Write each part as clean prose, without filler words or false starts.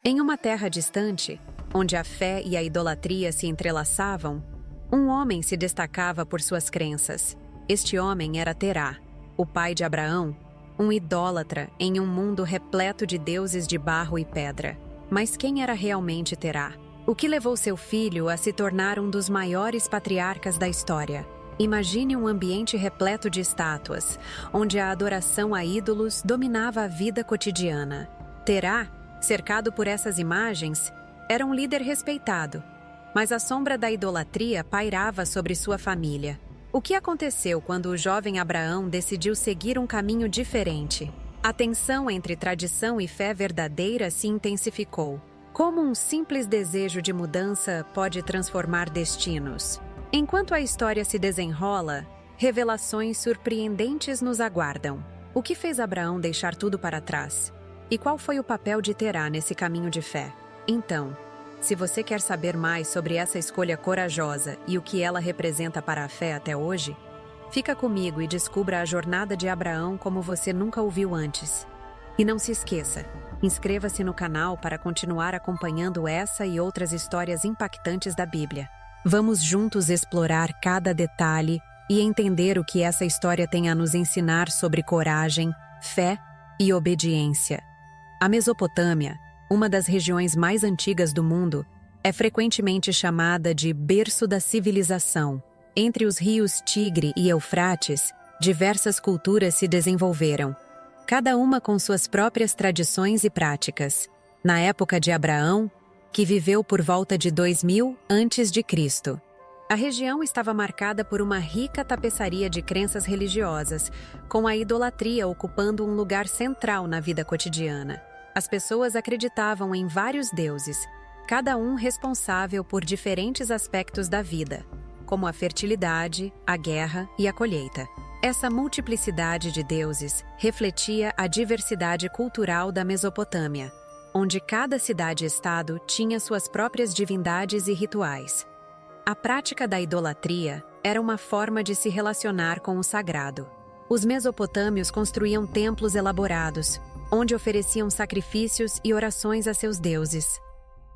Em uma terra distante, onde a fé e a idolatria se entrelaçavam, um homem se destacava por suas crenças. Este homem era Terá, o pai de Abraão, um idólatra em um mundo repleto de deuses de barro e pedra. Mas quem era realmente Terá? O que levou seu filho a se tornar um dos maiores patriarcas da história? Imagine um ambiente repleto de estátuas, onde a adoração a ídolos dominava a vida cotidiana. Terá, cercado por essas imagens, era um líder respeitado, mas a sombra da idolatria pairava sobre sua família. O que aconteceu quando o jovem Abraão decidiu seguir um caminho diferente? A tensão entre tradição e fé verdadeira se intensificou. Como um simples desejo de mudança pode transformar destinos? Enquanto a história se desenrola, revelações surpreendentes nos aguardam. O que fez Abraão deixar tudo para trás? E qual foi o papel de Terá nesse caminho de fé? Então, se você quer saber mais sobre essa escolha corajosa e o que ela representa para a fé até hoje, fica comigo e descubra a jornada de Abraão como você nunca ouviu antes. E não se esqueça, inscreva-se no canal para continuar acompanhando essa e outras histórias impactantes da Bíblia. Vamos juntos explorar cada detalhe e entender o que essa história tem a nos ensinar sobre coragem, fé e obediência. A Mesopotâmia, uma das regiões mais antigas do mundo, é frequentemente chamada de berço da civilização. Entre os rios Tigre e Eufrates, diversas culturas se desenvolveram, cada uma com suas próprias tradições e práticas. Na época de Abraão, que viveu por volta de 2000 a.C., a região estava marcada por uma rica tapeçaria de crenças religiosas, com a idolatria ocupando um lugar central na vida cotidiana. As pessoas acreditavam em vários deuses, cada um responsável por diferentes aspectos da vida, como a fertilidade, a guerra e a colheita. Essa multiplicidade de deuses refletia a diversidade cultural da Mesopotâmia, onde cada cidade-estado tinha suas próprias divindades e rituais. A prática da idolatria era uma forma de se relacionar com o sagrado. Os mesopotâmios construíam templos elaborados, onde ofereciam sacrifícios e orações a seus deuses.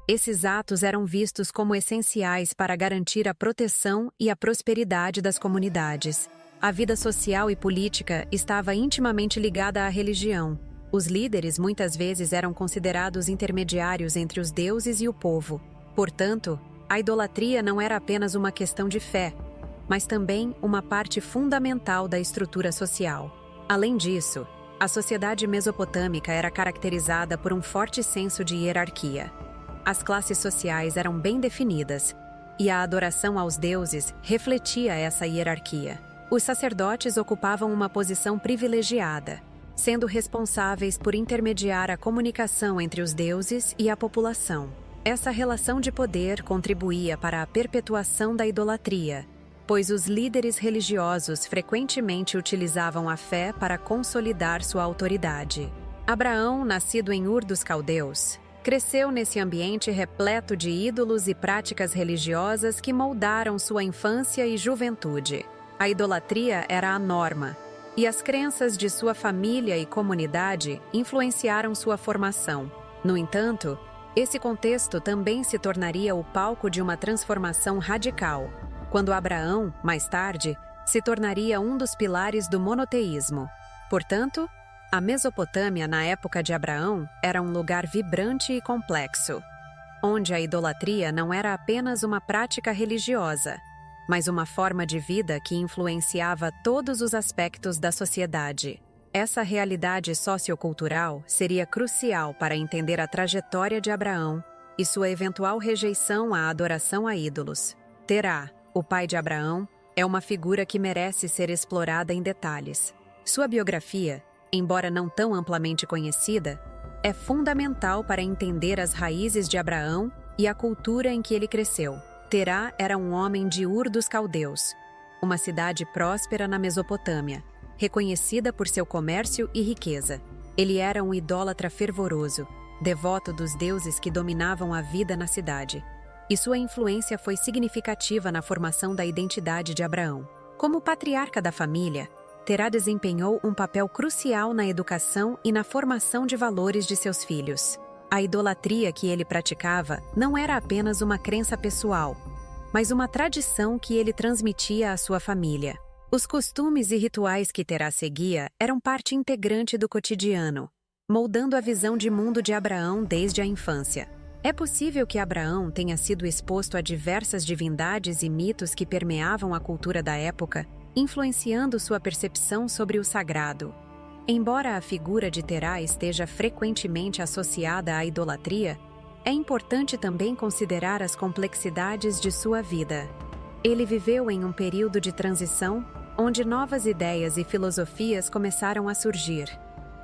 Esses atos eram vistos como essenciais para garantir a proteção e a prosperidade das comunidades. A vida social e política estava intimamente ligada à religião. Os líderes muitas vezes eram considerados intermediários entre os deuses e o povo. Portanto, a idolatria não era apenas uma questão de fé, mas também uma parte fundamental da estrutura social. Além disso, a sociedade mesopotâmica era caracterizada por um forte senso de hierarquia. As classes sociais eram bem definidas, e a adoração aos deuses refletia essa hierarquia. Os sacerdotes ocupavam uma posição privilegiada, sendo responsáveis por intermediar a comunicação entre os deuses e a população. Essa relação de poder contribuía para a perpetuação da idolatria, pois os líderes religiosos frequentemente utilizavam a fé para consolidar sua autoridade. Abraão, nascido em Ur dos Caldeus, cresceu nesse ambiente repleto de ídolos e práticas religiosas que moldaram sua infância e juventude. A idolatria era a norma, e as crenças de sua família e comunidade influenciaram sua formação. No entanto, esse contexto também se tornaria o palco de uma transformação radical, quando Abraão, mais tarde, se tornaria um dos pilares do monoteísmo. Portanto, a Mesopotâmia na época de Abraão era um lugar vibrante e complexo, onde a idolatria não era apenas uma prática religiosa, mas uma forma de vida que influenciava todos os aspectos da sociedade. Essa realidade sociocultural seria crucial para entender a trajetória de Abraão e sua eventual rejeição à adoração a ídolos. Terá, o pai de Abraão, é uma figura que merece ser explorada em detalhes. Sua biografia, embora não tão amplamente conhecida, é fundamental para entender as raízes de Abraão e a cultura em que ele cresceu. Terá era um homem de Ur dos Caldeus, uma cidade próspera na Mesopotâmia, reconhecida por seu comércio e riqueza. Ele era um idólatra fervoroso, devoto dos deuses que dominavam a vida na cidade, e sua influência foi significativa na formação da identidade de Abraão. Como patriarca da família, Terá desempenhou um papel crucial na educação e na formação de valores de seus filhos. A idolatria que ele praticava não era apenas uma crença pessoal, mas uma tradição que ele transmitia à sua família. Os costumes e rituais que Terá seguia eram parte integrante do cotidiano, moldando a visão de mundo de Abraão desde a infância. É possível que Abraão tenha sido exposto a diversas divindades e mitos que permeavam a cultura da época, influenciando sua percepção sobre o sagrado. Embora a figura de Terá esteja frequentemente associada à idolatria, é importante também considerar as complexidades de sua vida. Ele viveu em um período de transição, onde novas ideias e filosofias começaram a surgir.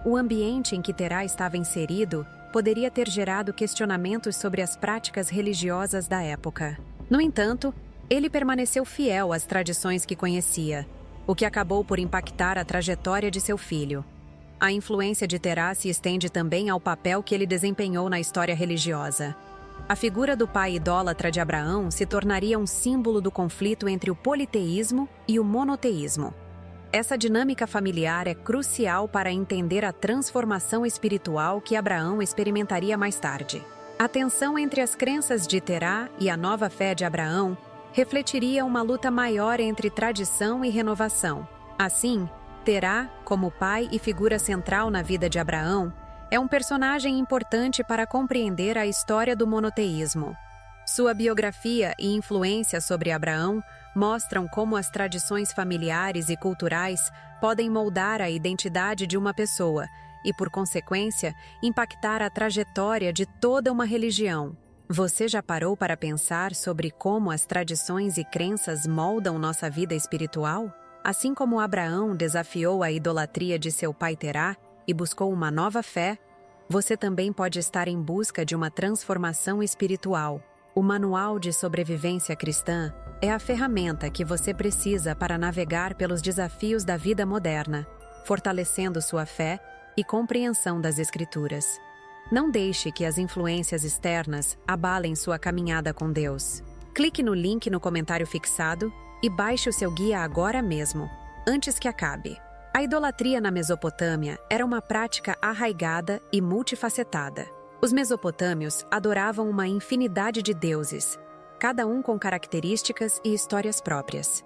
O ambiente em que Terá estava inserido poderia ter gerado questionamentos sobre as práticas religiosas da época. No entanto, ele permaneceu fiel às tradições que conhecia, o que acabou por impactar a trajetória de seu filho. A influência de Terá se estende também ao papel que ele desempenhou na história religiosa. A figura do pai idólatra de Abraão se tornaria um símbolo do conflito entre o politeísmo e o monoteísmo. Essa dinâmica familiar é crucial para entender a transformação espiritual que Abraão experimentaria mais tarde. A tensão entre as crenças de Terá e a nova fé de Abraão refletiria uma luta maior entre tradição e renovação. Assim, Terá, como pai e figura central na vida de Abraão, é um personagem importante para compreender a história do monoteísmo. Sua biografia e influência sobre Abraão mostram como as tradições familiares e culturais podem moldar a identidade de uma pessoa e, por consequência, impactar a trajetória de toda uma religião. Você já parou para pensar sobre como as tradições e crenças moldam nossa vida espiritual? Assim como Abraão desafiou a idolatria de seu pai Terá e buscou uma nova fé, você também pode estar em busca de uma transformação espiritual. O Manual de Sobrevivência Cristã é a ferramenta que você precisa para navegar pelos desafios da vida moderna, fortalecendo sua fé e compreensão das Escrituras. Não deixe que as influências externas abalem sua caminhada com Deus. Clique no link no comentário fixado e baixe o seu guia agora mesmo, antes que acabe. A idolatria na Mesopotâmia era uma prática arraigada e multifacetada. Os mesopotâmios adoravam uma infinidade de deuses, cada um com características e histórias próprias.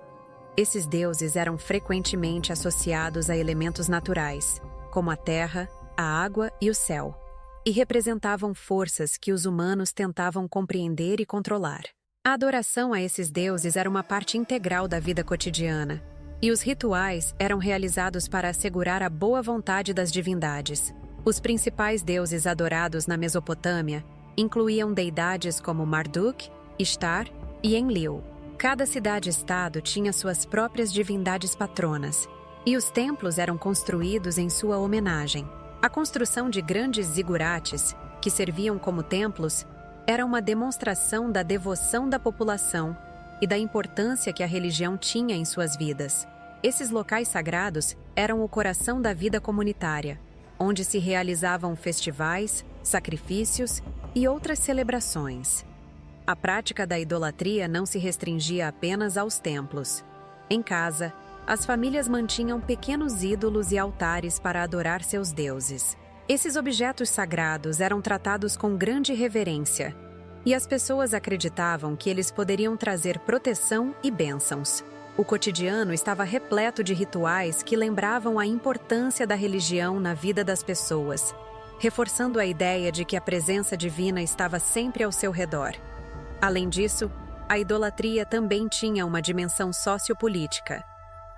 Esses deuses eram frequentemente associados a elementos naturais, como a terra, a água e o céu, e representavam forças que os humanos tentavam compreender e controlar. A adoração a esses deuses era uma parte integral da vida cotidiana, e os rituais eram realizados para assegurar a boa vontade das divindades. Os principais deuses adorados na Mesopotâmia incluíam deidades como Marduk, Ishtar e Enlil. Cada cidade-estado tinha suas próprias divindades patronas, e os templos eram construídos em sua homenagem. A construção de grandes zigurates, que serviam como templos, era uma demonstração da devoção da população e da importância que a religião tinha em suas vidas. Esses locais sagrados eram o coração da vida comunitária, onde se realizavam festivais, sacrifícios e outras celebrações. A prática da idolatria não se restringia apenas aos templos. Em casa, as famílias mantinham pequenos ídolos e altares para adorar seus deuses. Esses objetos sagrados eram tratados com grande reverência, e as pessoas acreditavam que eles poderiam trazer proteção e bênçãos. O cotidiano estava repleto de rituais que lembravam a importância da religião na vida das pessoas, reforçando a ideia de que a presença divina estava sempre ao seu redor. Além disso, a idolatria também tinha uma dimensão sociopolítica.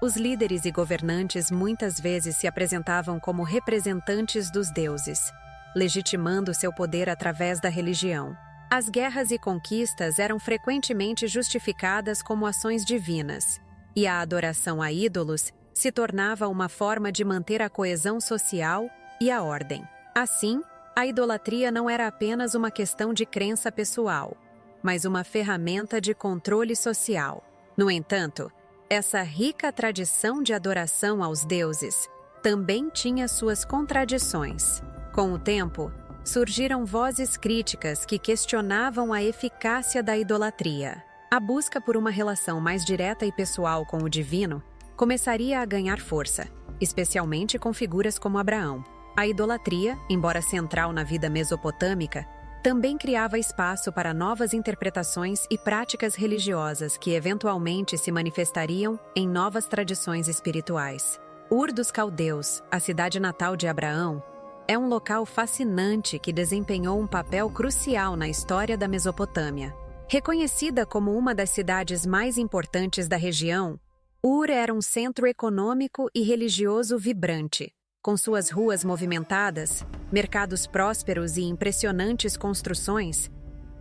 Os líderes e governantes muitas vezes se apresentavam como representantes dos deuses, legitimando seu poder através da religião. As guerras e conquistas eram frequentemente justificadas como ações divinas, e a adoração a ídolos se tornava uma forma de manter a coesão social e a ordem. Assim, a idolatria não era apenas uma questão de crença pessoal, mas uma ferramenta de controle social. No entanto, essa rica tradição de adoração aos deuses também tinha suas contradições. Com o tempo, surgiram vozes críticas que questionavam a eficácia da idolatria. A busca por uma relação mais direta e pessoal com o divino começaria a ganhar força, especialmente com figuras como Abraão. A idolatria, embora central na vida mesopotâmica, também criava espaço para novas interpretações e práticas religiosas que eventualmente se manifestariam em novas tradições espirituais. Ur dos Caldeus, a cidade natal de Abraão, é um local fascinante que desempenhou um papel crucial na história da Mesopotâmia. Reconhecida como uma das cidades mais importantes da região, Ur era um centro econômico e religioso vibrante, com suas ruas movimentadas, mercados prósperos e impressionantes construções.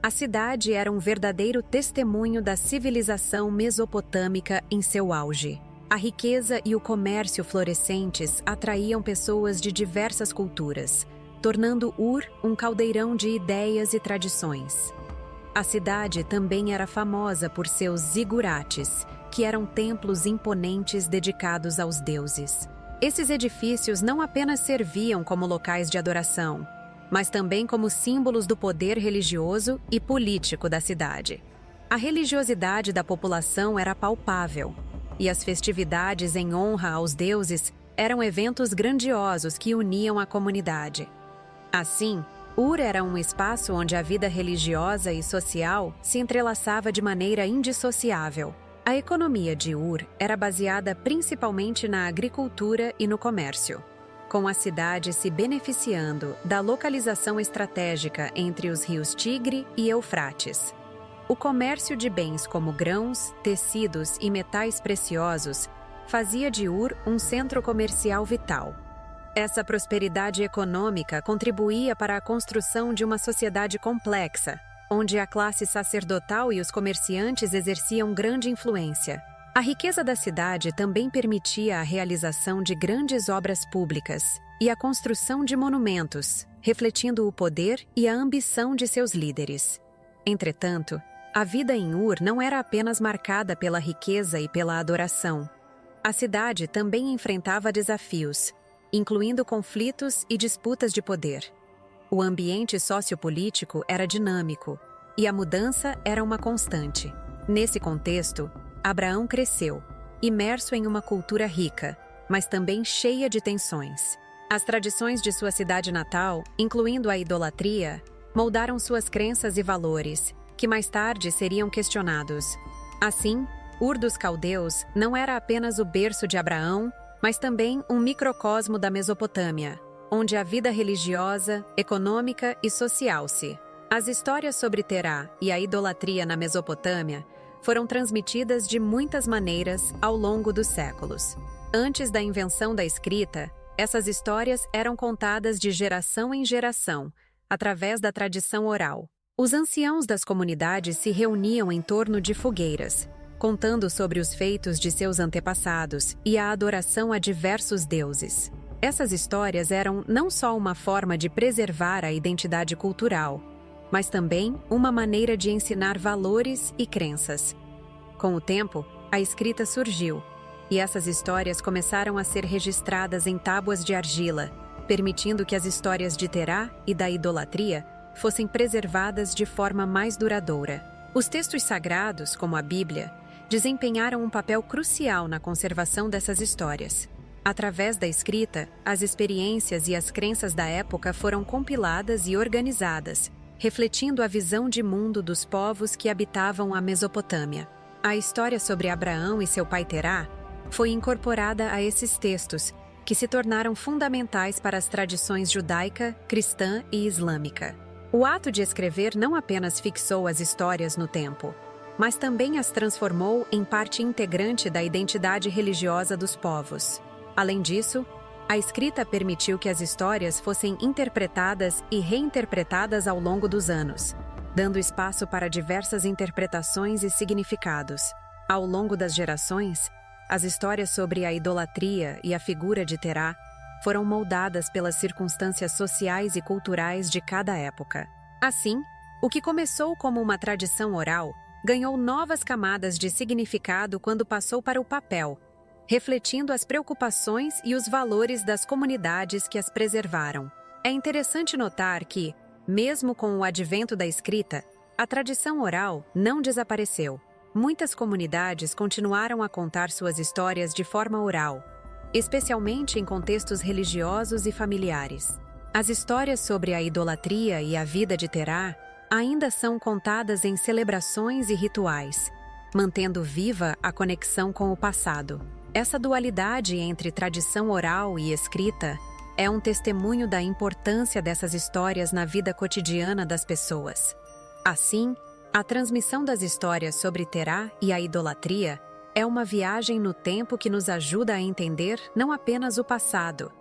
A cidade era um verdadeiro testemunho da civilização mesopotâmica em seu auge. A riqueza e o comércio florescentes atraíam pessoas de diversas culturas, tornando Ur um caldeirão de ideias e tradições. A cidade também era famosa por seus zigurates, que eram templos imponentes dedicados aos deuses. Esses edifícios não apenas serviam como locais de adoração, mas também como símbolos do poder religioso e político da cidade. A religiosidade da população era palpável, e as festividades em honra aos deuses eram eventos grandiosos que uniam a comunidade. Assim, Ur era um espaço onde a vida religiosa e social se entrelaçava de maneira indissociável. A economia de Ur era baseada principalmente na agricultura e no comércio, com a cidade se beneficiando da localização estratégica entre os rios Tigre e Eufrates. O comércio de bens como grãos, tecidos e metais preciosos fazia de Ur um centro comercial vital. Essa prosperidade econômica contribuía para a construção de uma sociedade complexa, onde a classe sacerdotal e os comerciantes exerciam grande influência. A riqueza da cidade também permitia a realização de grandes obras públicas e a construção de monumentos, refletindo o poder e a ambição de seus líderes. Entretanto, a vida em Ur não era apenas marcada pela riqueza e pela adoração. A cidade também enfrentava desafios, incluindo conflitos e disputas de poder. O ambiente sociopolítico era dinâmico, e a mudança era uma constante. Nesse contexto, Abraão cresceu, imerso em uma cultura rica, mas também cheia de tensões. As tradições de sua cidade natal, incluindo a idolatria, moldaram suas crenças e valores, que mais tarde seriam questionados. Assim, Ur dos Caldeus não era apenas o berço de Abraão, mas também um microcosmo da Mesopotâmia, onde a vida religiosa, econômica e social se. As histórias sobre Terá e a idolatria na Mesopotâmia foram transmitidas de muitas maneiras ao longo dos séculos. Antes da invenção da escrita, essas histórias eram contadas de geração em geração, através da tradição oral. Os anciãos das comunidades se reuniam em torno de fogueiras, contando sobre os feitos de seus antepassados e a adoração a diversos deuses. Essas histórias eram não só uma forma de preservar a identidade cultural, mas também uma maneira de ensinar valores e crenças. Com o tempo, a escrita surgiu, e essas histórias começaram a ser registradas em tábuas de argila, permitindo que as histórias de Terá e da idolatria fossem preservadas de forma mais duradoura. Os textos sagrados, como a Bíblia, desempenharam um papel crucial na conservação dessas histórias. Através da escrita, as experiências e as crenças da época foram compiladas e organizadas, refletindo a visão de mundo dos povos que habitavam a Mesopotâmia. A história sobre Abraão e seu pai Terá foi incorporada a esses textos, que se tornaram fundamentais para as tradições judaica, cristã e islâmica. O ato de escrever não apenas fixou as histórias no tempo, mas também as transformou em parte integrante da identidade religiosa dos povos. Além disso, a escrita permitiu que as histórias fossem interpretadas e reinterpretadas ao longo dos anos, dando espaço para diversas interpretações e significados. Ao longo das gerações, as histórias sobre a idolatria e a figura de Terá foram moldadas pelas circunstâncias sociais e culturais de cada época. Assim, o que começou como uma tradição oral ganhou novas camadas de significado quando passou para o papel, refletindo as preocupações e os valores das comunidades que as preservaram. É interessante notar que, mesmo com o advento da escrita, a tradição oral não desapareceu. Muitas comunidades continuaram a contar suas histórias de forma oral, especialmente em contextos religiosos e familiares. As histórias sobre a idolatria e a vida de Terá ainda são contadas em celebrações e rituais, mantendo viva a conexão com o passado. Essa dualidade entre tradição oral e escrita é um testemunho da importância dessas histórias na vida cotidiana das pessoas. Assim, a transmissão das histórias sobre Terá e a idolatria é uma viagem no tempo que nos ajuda a entender não apenas o passado,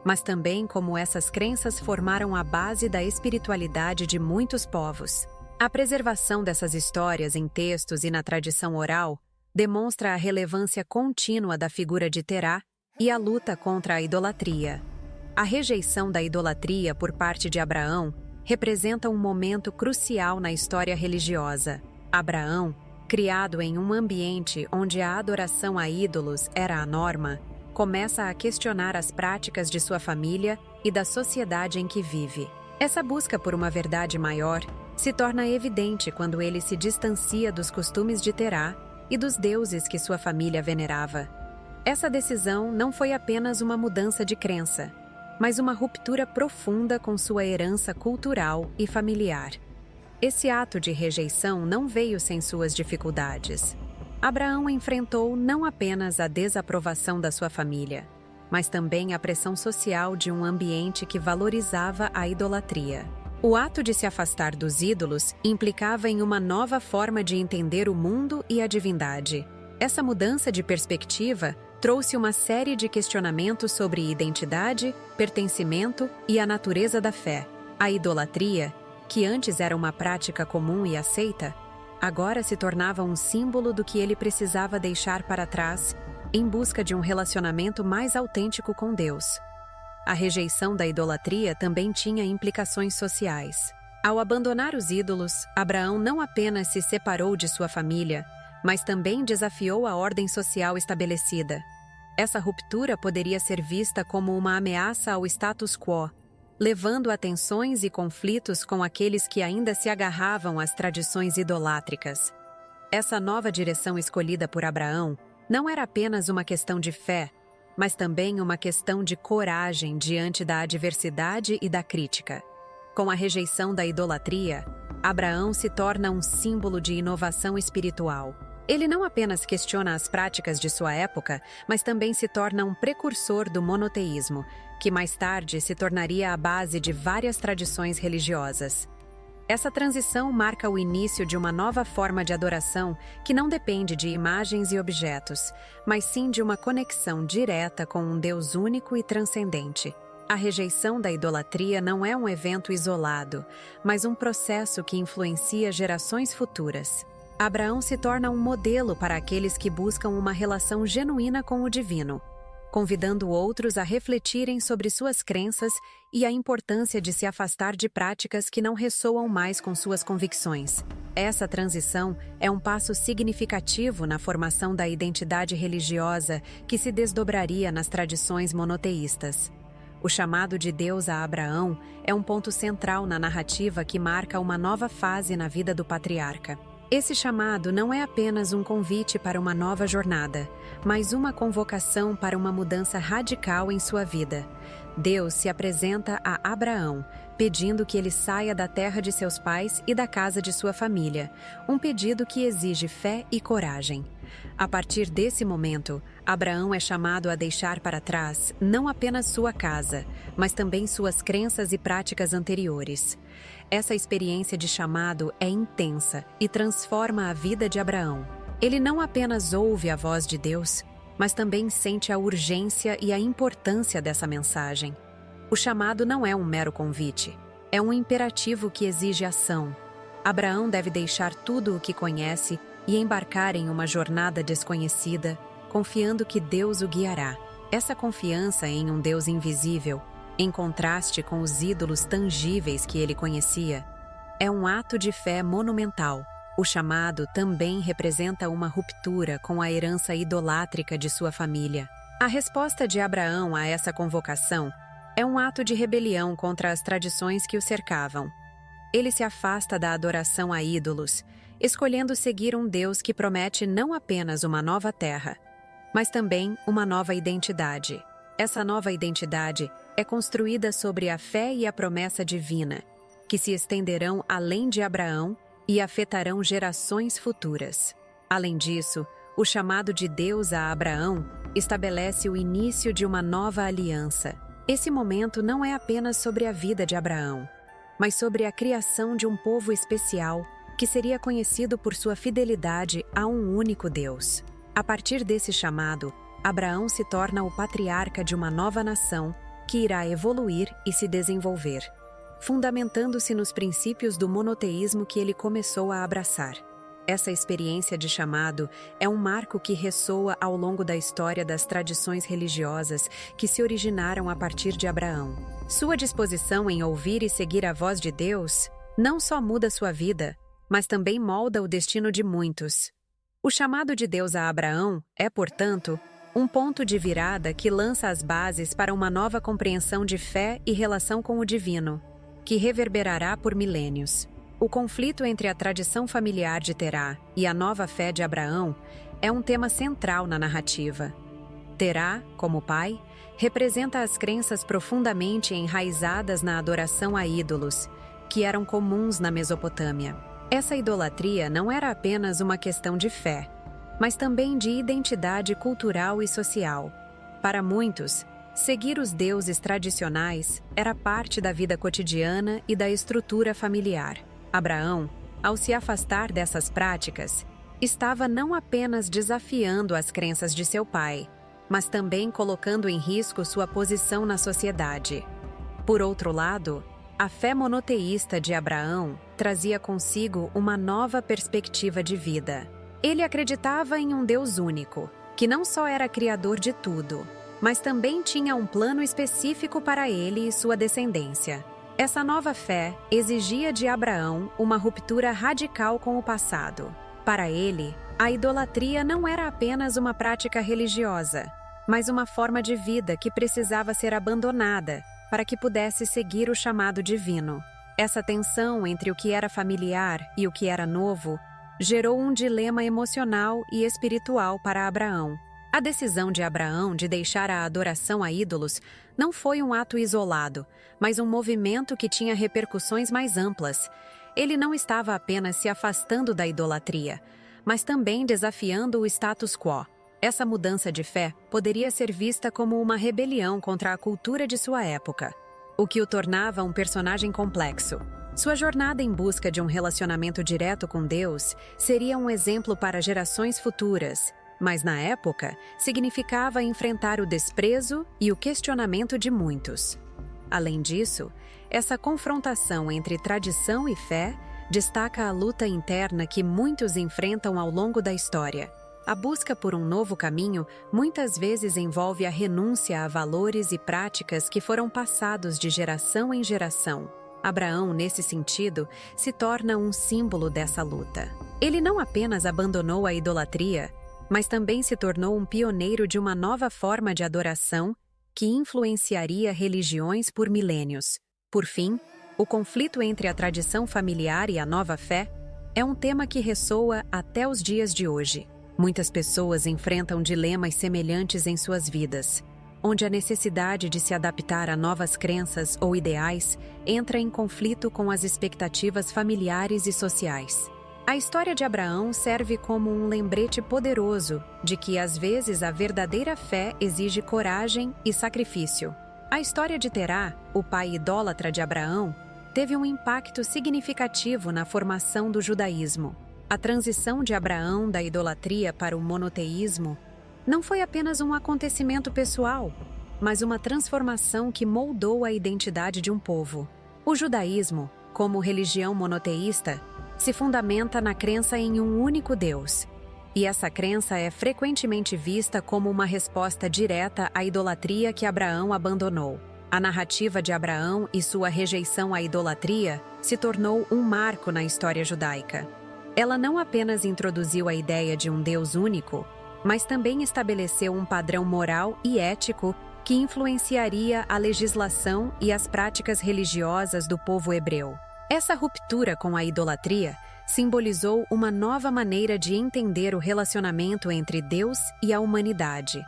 mas também como essas crenças formaram a base da espiritualidade de muitos povos. A preservação dessas histórias em textos e na tradição oral demonstra a relevância contínua da figura de Terá e a luta contra a idolatria. A rejeição da idolatria por parte de Abraão representa um momento crucial na história religiosa. Abraão, criado em um ambiente onde a adoração a ídolos era a norma, começa a questionar as práticas de sua família e da sociedade em que vive. Essa busca por uma verdade maior se torna evidente quando ele se distancia dos costumes de Terá e dos deuses que sua família venerava. Essa decisão não foi apenas uma mudança de crença, mas uma ruptura profunda com sua herança cultural e familiar. Esse ato de rejeição não veio sem suas dificuldades. Abraão enfrentou não apenas a desaprovação da sua família, mas também a pressão social de um ambiente que valorizava a idolatria. O ato de se afastar dos ídolos implicava em uma nova forma de entender o mundo e a divindade. Essa mudança de perspectiva trouxe uma série de questionamentos sobre identidade, pertencimento e a natureza da fé. A idolatria, que antes era uma prática comum e aceita, agora se tornava um símbolo do que ele precisava deixar para trás em busca de um relacionamento mais autêntico com Deus. A rejeição da idolatria também tinha implicações sociais. Ao abandonar os ídolos, Abraão não apenas se separou de sua família, mas também desafiou a ordem social estabelecida. Essa ruptura poderia ser vista como uma ameaça ao status quo, levando a tensões e conflitos com aqueles que ainda se agarravam às tradições idolátricas. Essa nova direção escolhida por Abraão não era apenas uma questão de fé, mas também uma questão de coragem diante da adversidade e da crítica. Com a rejeição da idolatria, Abraão se torna um símbolo de inovação espiritual. Ele não apenas questiona as práticas de sua época, mas também se torna um precursor do monoteísmo, que mais tarde se tornaria a base de várias tradições religiosas. Essa transição marca o início de uma nova forma de adoração que não depende de imagens e objetos, mas sim de uma conexão direta com um Deus único e transcendente. A rejeição da idolatria não é um evento isolado, mas um processo que influencia gerações futuras. Abraão se torna um modelo para aqueles que buscam uma relação genuína com o divino, convidando outros a refletirem sobre suas crenças e a importância de se afastar de práticas que não ressoam mais com suas convicções. Essa transição é um passo significativo na formação da identidade religiosa que se desdobraria nas tradições monoteístas. O chamado de Deus a Abraão é um ponto central na narrativa que marca uma nova fase na vida do patriarca. Esse chamado não é apenas um convite para uma nova jornada, mas uma convocação para uma mudança radical em sua vida. Deus se apresenta a Abraão, pedindo que ele saia da terra de seus pais e da casa de sua família, um pedido que exige fé e coragem. A partir desse momento, Abraão é chamado a deixar para trás não apenas sua casa, mas também suas crenças e práticas anteriores. Essa experiência de chamado é intensa e transforma a vida de Abraão. Ele não apenas ouve a voz de Deus, mas também sente a urgência e a importância dessa mensagem. O chamado não é um mero convite, é um imperativo que exige ação. Abraão deve deixar tudo o que conhece e embarcar em uma jornada desconhecida, confiando que Deus o guiará. Essa confiança em um Deus invisível, em contraste com os ídolos tangíveis que ele conhecia, é um ato de fé monumental. O chamado também representa uma ruptura com a herança idolátrica de sua família. A resposta de Abraão a essa convocação é um ato de rebelião contra as tradições que o cercavam. Ele se afasta da adoração a ídolos, escolhendo seguir um Deus que promete não apenas uma nova terra, mas também uma nova identidade. Essa nova identidade é construída sobre a fé e a promessa divina, que se estenderão além de Abraão e afetarão gerações futuras. Além disso, o chamado de Deus a Abraão estabelece o início de uma nova aliança. Esse momento não é apenas sobre a vida de Abraão, mas sobre a criação de um povo especial que seria conhecido por sua fidelidade a um único Deus. A partir desse chamado, Abraão se torna o patriarca de uma nova nação que irá evoluir e se desenvolver, fundamentando-se nos princípios do monoteísmo que ele começou a abraçar. Essa experiência de chamado é um marco que ressoa ao longo da história das tradições religiosas que se originaram a partir de Abraão. Sua disposição em ouvir e seguir a voz de Deus não só muda sua vida, mas também molda o destino de muitos. O chamado de Deus a Abraão é, portanto, um ponto de virada que lança as bases para uma nova compreensão de fé e relação com o divino, que reverberará por milênios. O conflito entre a tradição familiar de Terá e a nova fé de Abraão é um tema central na narrativa. Terá, como pai, representa as crenças profundamente enraizadas na adoração a ídolos, que eram comuns na Mesopotâmia. Essa idolatria não era apenas uma questão de fé, mas também de identidade cultural e social. Para muitos, seguir os deuses tradicionais era parte da vida cotidiana e da estrutura familiar. Abraão, ao se afastar dessas práticas, estava não apenas desafiando as crenças de seu pai, mas também colocando em risco sua posição na sociedade. Por outro lado, a fé monoteísta de Abraão trazia consigo uma nova perspectiva de vida. Ele acreditava em um Deus único, que não só era criador de tudo, mas também tinha um plano específico para ele e sua descendência. Essa nova fé exigia de Abraão uma ruptura radical com o passado. Para ele, a idolatria não era apenas uma prática religiosa, mas uma forma de vida que precisava ser abandonada para que pudesse seguir o chamado divino. Essa tensão entre o que era familiar e o que era novo gerou um dilema emocional e espiritual para Abraão. A decisão de Abraão de deixar a adoração a ídolos não foi um ato isolado, mas um movimento que tinha repercussões mais amplas. Ele não estava apenas se afastando da idolatria, mas também desafiando o status quo. Essa mudança de fé poderia ser vista como uma rebelião contra a cultura de sua época, o que o tornava um personagem complexo. Sua jornada em busca de um relacionamento direto com Deus seria um exemplo para gerações futuras, mas na época significava enfrentar o desprezo e o questionamento de muitos. Além disso, essa confrontação entre tradição e fé destaca a luta interna que muitos enfrentam ao longo da história. A busca por um novo caminho muitas vezes envolve a renúncia a valores e práticas que foram passados de geração em geração. Abraão, nesse sentido, se torna um símbolo dessa luta. Ele não apenas abandonou a idolatria, mas também se tornou um pioneiro de uma nova forma de adoração que influenciaria religiões por milênios. Por fim, o conflito entre a tradição familiar e a nova fé é um tema que ressoa até os dias de hoje. Muitas pessoas enfrentam dilemas semelhantes em suas vidas, onde a necessidade de se adaptar a novas crenças ou ideais entra em conflito com as expectativas familiares e sociais. A história de Abraão serve como um lembrete poderoso de que, às vezes, a verdadeira fé exige coragem e sacrifício. A história de Terá, o pai idólatra de Abraão, teve um impacto significativo na formação do judaísmo. A transição de Abraão da idolatria para o monoteísmo não foi apenas um acontecimento pessoal, mas uma transformação que moldou a identidade de um povo. O judaísmo, como religião monoteísta, se fundamenta na crença em um único Deus, e essa crença é frequentemente vista como uma resposta direta à idolatria que Abraão abandonou. A narrativa de Abraão e sua rejeição à idolatria se tornou um marco na história judaica. Ela não apenas introduziu a ideia de um Deus único, mas também estabeleceu um padrão moral e ético que influenciaria a legislação e as práticas religiosas do povo hebreu. Essa ruptura com a idolatria simbolizou uma nova maneira de entender o relacionamento entre Deus e a humanidade,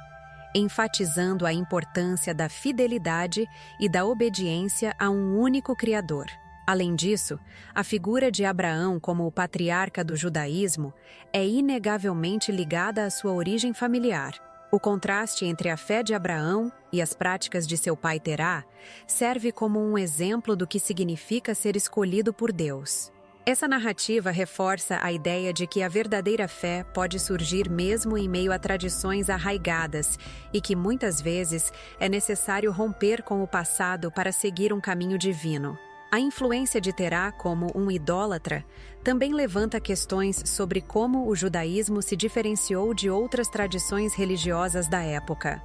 enfatizando a importância da fidelidade e da obediência a um único Criador. Além disso, a figura de Abraão como o patriarca do judaísmo é inegavelmente ligada à sua origem familiar. O contraste entre a fé de Abraão e as práticas de seu pai Terá serve como um exemplo do que significa ser escolhido por Deus. Essa narrativa reforça a ideia de que a verdadeira fé pode surgir mesmo em meio a tradições arraigadas e que muitas vezes é necessário romper com o passado para seguir um caminho divino. A influência de Terá como um idólatra também levanta questões sobre como o judaísmo se diferenciou de outras tradições religiosas da época.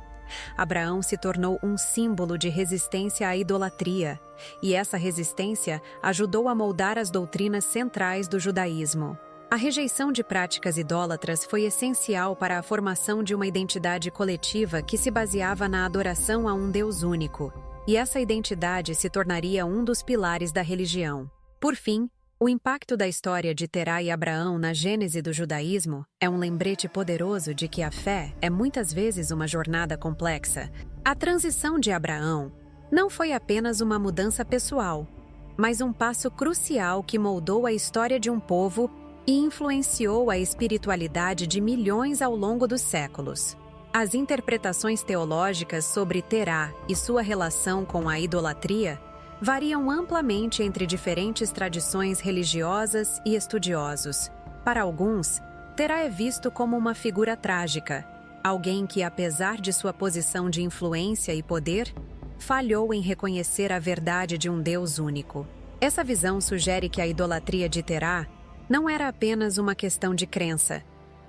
Abraão se tornou um símbolo de resistência à idolatria, e essa resistência ajudou a moldar as doutrinas centrais do judaísmo. A rejeição de práticas idólatras foi essencial para a formação de uma identidade coletiva que se baseava na adoração a um Deus único. E essa identidade se tornaria um dos pilares da religião. Por fim, o impacto da história de Terá e Abraão na gênese do judaísmo é um lembrete poderoso de que a fé é muitas vezes uma jornada complexa. A transição de Abraão não foi apenas uma mudança pessoal, mas um passo crucial que moldou a história de um povo e influenciou a espiritualidade de milhões ao longo dos séculos. As interpretações teológicas sobre Terá e sua relação com a idolatria variam amplamente entre diferentes tradições religiosas e estudiosos. Para alguns, Terá é visto como uma figura trágica, alguém que, apesar de sua posição de influência e poder, falhou em reconhecer a verdade de um Deus único. Essa visão sugere que a idolatria de Terá não era apenas uma questão de crença,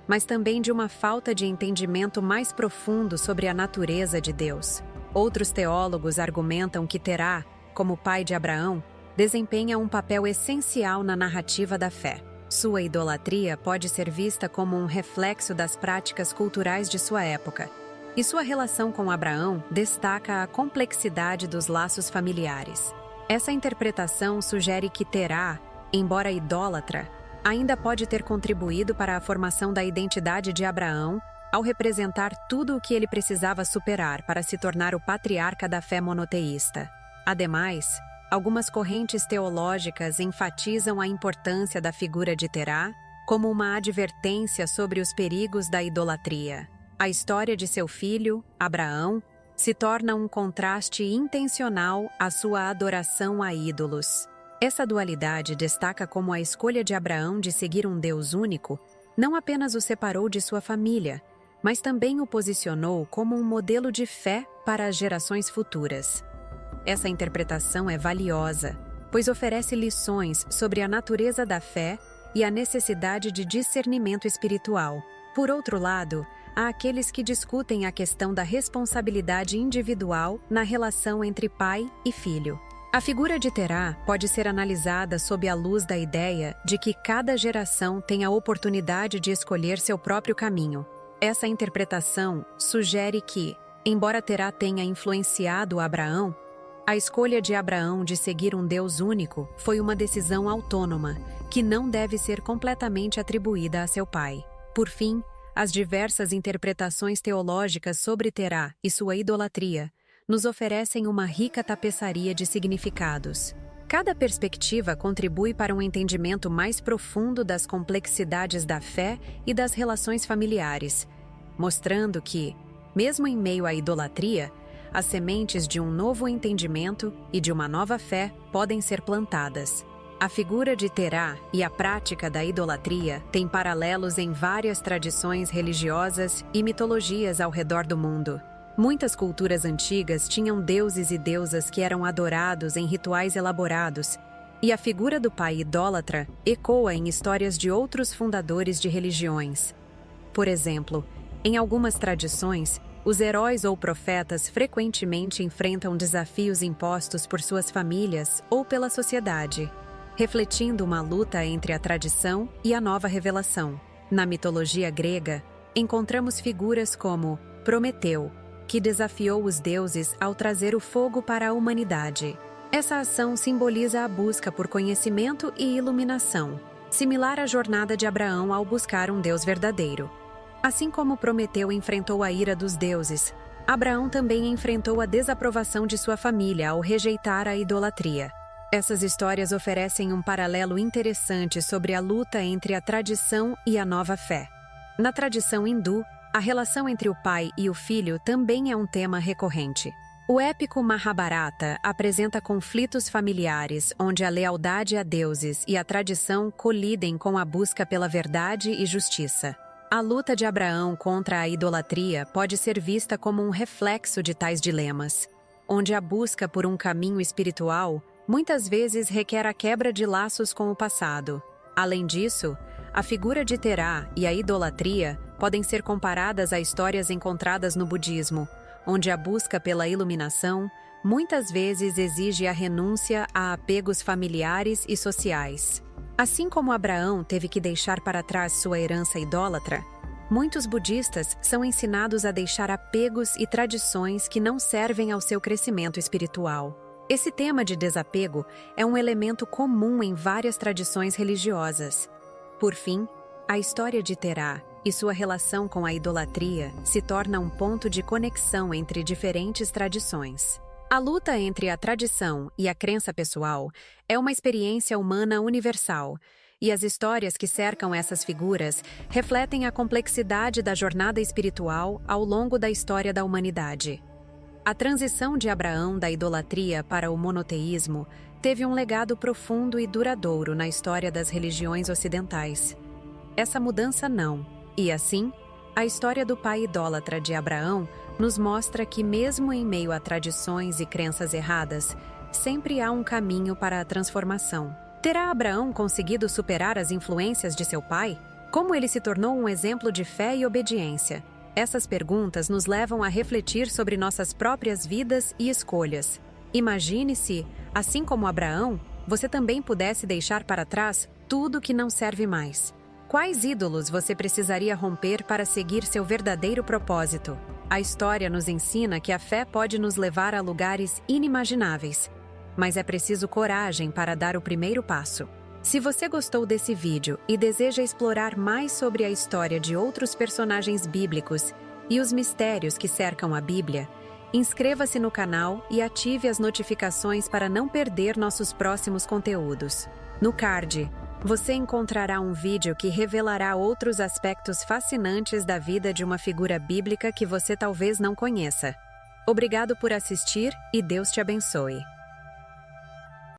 mas também de uma falta de entendimento mais profundo sobre a natureza de Deus. Outros teólogos argumentam que Terá, como pai de Abraão, desempenha um papel essencial na narrativa da fé. Sua idolatria pode ser vista como um reflexo das práticas culturais de sua época, e sua relação com Abraão destaca a complexidade dos laços familiares. Essa interpretação sugere que Terá, embora idólatra, ainda pode ter contribuído para a formação da identidade de Abraão ao representar tudo o que ele precisava superar para se tornar o patriarca da fé monoteísta. Ademais, algumas correntes teológicas enfatizam a importância da figura de Terá como uma advertência sobre os perigos da idolatria. A história de seu filho, Abraão, se torna um contraste intencional à sua adoração a ídolos. Essa dualidade destaca como a escolha de Abraão de seguir um Deus único não apenas o separou de sua família, mas também o posicionou como um modelo de fé para as gerações futuras. Essa interpretação é valiosa, pois oferece lições sobre a natureza da fé e a necessidade de discernimento espiritual. Por outro lado, há aqueles que discutem a questão da responsabilidade individual na relação entre pai e filho. A figura de Terá pode ser analisada sob a luz da ideia de que cada geração tem a oportunidade de escolher seu próprio caminho. Essa interpretação sugere que, embora Terá tenha influenciado Abraão, a escolha de Abraão de seguir um Deus único foi uma decisão autônoma, que não deve ser completamente atribuída a seu pai. Por fim, as diversas interpretações teológicas sobre Terá e sua idolatria nos oferecem uma rica tapeçaria de significados. Cada perspectiva contribui para um entendimento mais profundo das complexidades da fé e das relações familiares, mostrando que, mesmo em meio à idolatria, as sementes de um novo entendimento e de uma nova fé podem ser plantadas. A figura de Terá e a prática da idolatria têm paralelos em várias tradições religiosas e mitologias ao redor do mundo. Muitas culturas antigas tinham deuses e deusas que eram adorados em rituais elaborados, e a figura do pai idólatra ecoa em histórias de outros fundadores de religiões. Por exemplo, em algumas tradições, os heróis ou profetas frequentemente enfrentam desafios impostos por suas famílias ou pela sociedade, refletindo uma luta entre a tradição e a nova revelação. Na mitologia grega, encontramos figuras como Prometeu, que desafiou os deuses ao trazer o fogo para a humanidade. Essa ação simboliza a busca por conhecimento e iluminação, similar à jornada de Abraão ao buscar um Deus verdadeiro. Assim como Prometeu enfrentou a ira dos deuses, Abraão também enfrentou a desaprovação de sua família ao rejeitar a idolatria. Essas histórias oferecem um paralelo interessante sobre a luta entre a tradição e a nova fé. Na tradição hindu, a relação entre o pai e o filho também é um tema recorrente. O épico Mahabharata apresenta conflitos familiares onde a lealdade a deuses e a tradição colidem com a busca pela verdade e justiça. A luta de Abraão contra a idolatria pode ser vista como um reflexo de tais dilemas, onde a busca por um caminho espiritual muitas vezes requer a quebra de laços com o passado. Além disso, a figura de Terá e a idolatria podem ser comparadas a histórias encontradas no budismo, onde a busca pela iluminação muitas vezes exige a renúncia a apegos familiares e sociais. Assim como Abraão teve que deixar para trás sua herança idólatra, muitos budistas são ensinados a deixar apegos e tradições que não servem ao seu crescimento espiritual. Esse tema de desapego é um elemento comum em várias tradições religiosas. Por fim, a história de Terá e sua relação com a idolatria se torna um ponto de conexão entre diferentes tradições. A luta entre a tradição e a crença pessoal é uma experiência humana universal, e as histórias que cercam essas figuras refletem a complexidade da jornada espiritual ao longo da história da humanidade. A transição de Abraão da idolatria para o monoteísmo teve um legado profundo e duradouro na história das religiões ocidentais. Essa mudança não, e assim, a história do pai idólatra de Abraão nos mostra que, mesmo em meio a tradições e crenças erradas, sempre há um caminho para a transformação. Terá Abraão conseguido superar as influências de seu pai? Como ele se tornou um exemplo de fé e obediência? Essas perguntas nos levam a refletir sobre nossas próprias vidas e escolhas. Imagine se, assim como Abraão, você também pudesse deixar para trás tudo que não serve mais. Quais ídolos você precisaria romper para seguir seu verdadeiro propósito? A história nos ensina que a fé pode nos levar a lugares inimagináveis, mas é preciso coragem para dar o primeiro passo. Se você gostou desse vídeo e deseja explorar mais sobre a história de outros personagens bíblicos e os mistérios que cercam a Bíblia, inscreva-se no canal e ative as notificações para não perder nossos próximos conteúdos. No card, você encontrará um vídeo que revelará outros aspectos fascinantes da vida de uma figura bíblica que você talvez não conheça. Obrigado por assistir e Deus te abençoe.